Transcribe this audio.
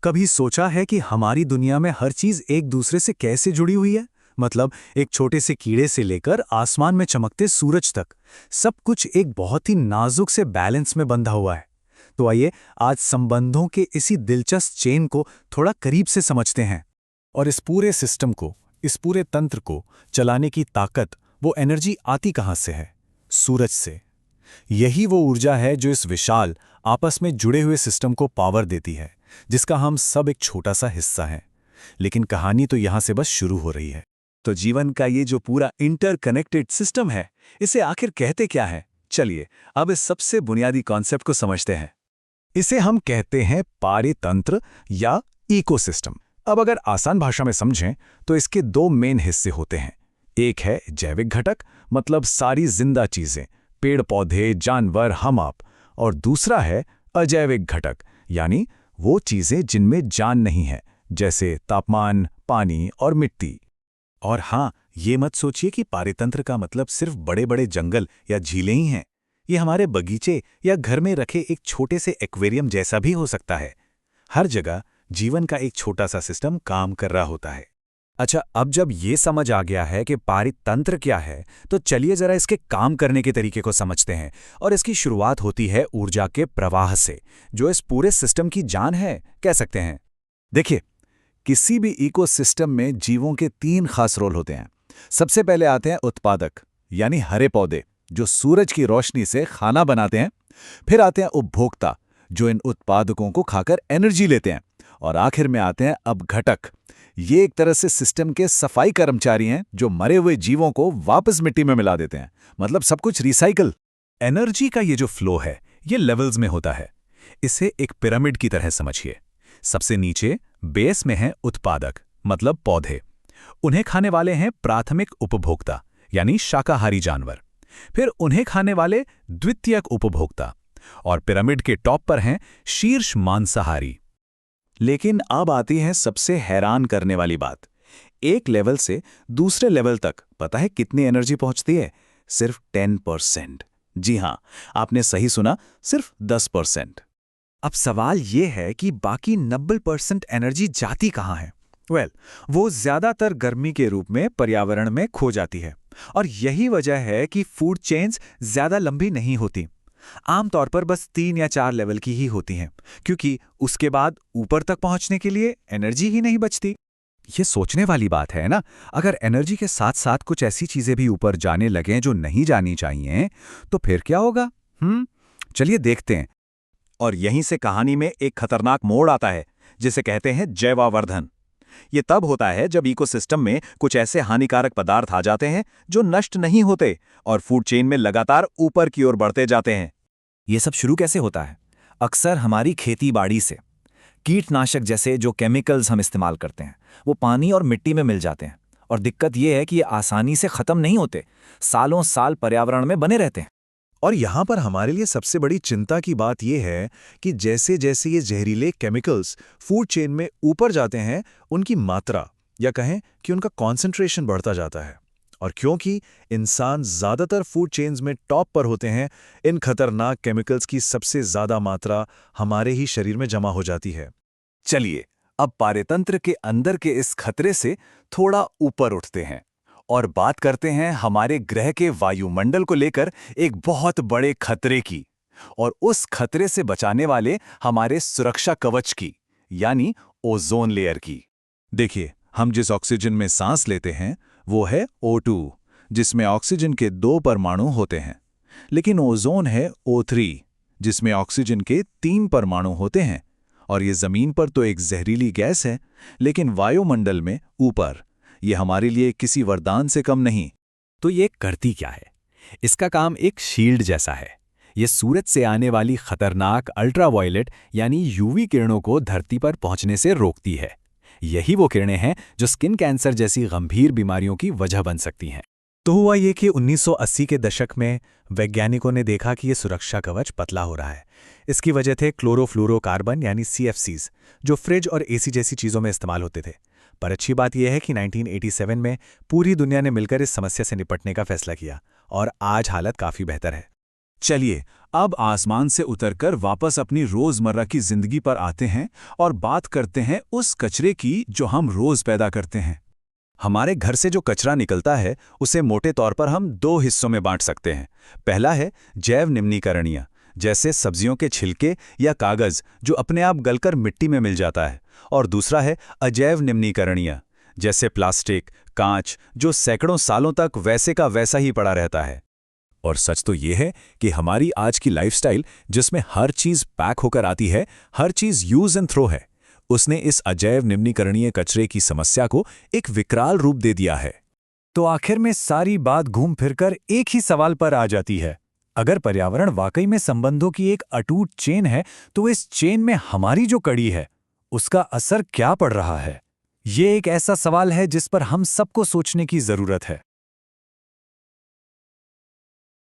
कभी सोचा है कि हमारी दुनिया में हर चीज एक दूसरे से कैसे जुड़ी हुई है? मतलब एक छोटे से कीड़े से लेकर आसमान में चमकते सूरज तक, सब कुछ एक बहुत ही नाजुक से बैलेंस में बंधा हुआ है। तो आइए आज संबंधों के इसी दिलचस्प चेन को थोड़ा करीब से समझते हैं। और इस पूरे सिस्टम को, इस पूरे तंत्र को चलाने की ताकत, वो एनर्जी आती कहाँ से है? सूरज से। यही वो ऊर्जा है जो इस विशाल, आपस में जुड़े हुए सिस्टम को पावर देती है, जिसका हम सब एक छोटा सा हिस्सा हैं। लेकिन कहानी तो यहां से बस शुरू हो रही है। तो जीवन का ये जो पूरा इंटरकनेक्टेड सिस्टम है, इसे आखिर कहते क्या है? चलिए अब इस सबसे बुनियादी कॉन्सेप्ट को समझते हैं। इसे हम कहते हैं पारितंत्र या इकोसिस्टम। अब अगर आसान भाषा में समझें तो इसके दो मेन हिस्से होते हैं। एक है जैविक घटक, मतलब सारी जिंदा चीजें, पेड़ पौधे, जानवर, हम आप। और दूसरा है अजैविक घटक, यानी वो चीजें जिनमें जान नहीं है, जैसे तापमान, पानी और मिट्टी। और हाँ, ये मत सोचिए कि पारितंत्र का मतलब सिर्फ बड़े बड़े जंगल या झीलें ही हैं। ये हमारे बगीचे या घर में रखे एक छोटे से एक्वेरियम जैसा भी हो सकता है। हर जगह जीवन का एक छोटा सा सिस्टम काम कर रहा होता है। अच्छा, अब जब ये समझ आ गया है कि पारितंत्र क्या है, तो चलिए जरा इसके काम करने के तरीके को समझते हैं। और इसकी शुरुआत होती है ऊर्जा के प्रवाह से, जो इस पूरे सिस्टम की जान है, कह सकते हैं। देखिए, किसी भी इकोसिस्टम में जीवों के 3 खास रोल होते हैं। सबसे पहले आते हैं उत्पादक, यानी हरे पौधे, जो सूरज की रोशनी से खाना बनाते हैं। फिर आते हैं उपभोक्ता, जो इन उत्पादकों को खाकर एनर्जी लेते हैं। और आखिर में आते हैं अब घटक। ये एक तरह से सिस्टम के सफाई कर्मचारी हैं, जो मरे हुए जीवों को वापस मिट्टी में मिला देते हैं। मतलब सब कुछ रिसाइकल। एनर्जी का ये जो फ्लो है, ये लेवल्स में होता है। इसे एक पिरामिड की तरह समझिए। सबसे नीचे बेस में है उत्पादक, मतलब पौधे। उन्हें खाने वाले हैं प्राथमिक उपभोक्ता, यानी शाकाहारी जानवर। फिर उन्हें खाने वाले द्वितीयक उपभोक्ता। और पिरामिड के टॉप पर हैं शीर्ष मांसाहारी। लेकिन अब आती है सबसे हैरान करने वाली बात। एक लेवल से दूसरे लेवल तक पता है कितनी एनर्जी पहुंचती है? सिर्फ 10%। जी हां, आपने सही सुना, सिर्फ 10%। अब सवाल ये है कि बाकी 90% एनर्जी जाती कहाँ है? वो ज्यादातर गर्मी के रूप में पर्यावरण में खो जाती है। और यही वजह है कि फूड चेन्स ज्यादा लंबी नहीं होती। आमतौर पर बस 3 या 4 लेवल की ही होती हैं, क्योंकि उसके बाद ऊपर तक पहुंचने के लिए एनर्जी ही नहीं बचती। ये सोचने वाली बात है ना। अगर एनर्जी के साथ साथ कुछ ऐसी चीजें भी ऊपर जाने लगें जो नहीं जानी चाहिए, तो फिर क्या होगा? चलिए देखते हैं। और यहीं से कहानी में एक खतरनाक मोड़ आता है, जिसे कहते हैं जैवावर्धन। ये तब होता है जब इकोसिस्टम में कुछ ऐसे हानिकारक पदार्थ आ जाते हैं जो नष्ट नहीं होते और फूड चेन में लगातार ऊपर की ओर बढ़ते जाते हैं। ये सब शुरू कैसे होता है? अक्सर हमारी खेती बाड़ी से। कीटनाशक जैसे जो केमिकल्स हम इस्तेमाल करते हैं, वो पानी और मिट्टी में मिल जाते हैं। और दिक्कत ये है कि ये आसानी से खत्म नहीं होते, सालों साल पर्यावरण में बने रहते हैं। और यहाँ पर हमारे लिए सबसे बड़ी चिंता की बात यह है कि जैसे जैसे ये जहरीले केमिकल्स फूड चेन में ऊपर जाते हैं, उनकी मात्रा, या कहें कि उनका कॉन्सेंट्रेशन बढ़ता जाता है। और क्योंकि इंसान ज़्यादातर फूड चेन्स में टॉप पर होते हैं, इन खतरनाक केमिकल्स की सबसे ज़्यादा मात्रा हमारे ही शरीर में जमा हो जाती है। चलिए अब पारितंत्र के अंदर के इस खतरे से थोड़ा ऊपर उठते हैं और बात करते हैं हमारे ग्रह के वायुमंडल को लेकर एक बहुत बड़े खतरे की, और उस खतरे से बचाने वाले हमारे सुरक्षा कवच की, यानी ओजोन लेयर की। देखिए, हम जिस ऑक्सीजन में सांस लेते हैं वो है O2, जिसमें ऑक्सीजन के 2 परमाणु होते हैं। लेकिन ओजोन है O3, जिसमें ऑक्सीजन के 3 परमाणु होते हैं। और ये जमीन पर तो एक जहरीली गैस है, लेकिन वायुमंडल में ऊपर ये हमारे लिए किसी वरदान से कम नहीं। तो ये करती क्या है? इसका काम एक शील्ड जैसा है। ये सूरज से आने वाली खतरनाक अल्ट्रावायलेट यानी यूवी किरणों को धरती पर पहुंचने से रोकती है। यही वो किरणें हैं जो स्किन कैंसर जैसी गंभीर बीमारियों की वजह बन सकती हैं। तो हुआ ये कि 1980 के दशक में वैज्ञानिकों ने देखा कि ये सुरक्षा कवच पतला हो रहा है। इसकी वजह थे क्लोरोफ्लोरोकार्बन यानी CFCs, जो फ्रिज और AC जैसी चीज़ों में इस्तेमाल होते थे। पर अच्छी बात यह है कि 1987 में पूरी दुनिया ने मिलकर इस समस्या से निपटने का फैसला किया और आज हालत काफ़ी बेहतर है। चलिए अब आसमान से उतरकर वापस अपनी रोजमर्रा की जिंदगी पर आते हैं और बात करते हैं उस कचरे की जो हम रोज पैदा करते हैं। हमारे घर से जो कचरा निकलता है उसे मोटे तौर पर हम 2 हिस्सों में बांट सकते हैं। पहला है जैव निम्नीकरणीय, जैसे सब्जियों के छिलके या कागज जो अपने आप गलकर मिट्टी में मिल जाता है, और दूसरा है अजैव निम्नीकरणीय, जैसे प्लास्टिक, कांच, जो सैकड़ों सालों तक वैसे का वैसा ही पड़ा रहता है। और सच तो ये है कि हमारी आज की लाइफस्टाइल, जिसमें हर चीज पैक होकर आती है, हर चीज यूज एंड थ्रो है, उसने इस अजैव निम्नीकरणीय कचरे की समस्या को एक विकराल रूप दे दिया है। तो आखिर में सारी बात घूम फिरकर एक ही सवाल पर आ जाती है, अगर पर्यावरण वाकई में संबंधों की एक अटूट चेन है, तो इस चेन में हमारी जो कड़ी है उसका असर क्या पड़ रहा है? ये एक ऐसा सवाल है जिस पर हम सबको सोचने की जरूरत है।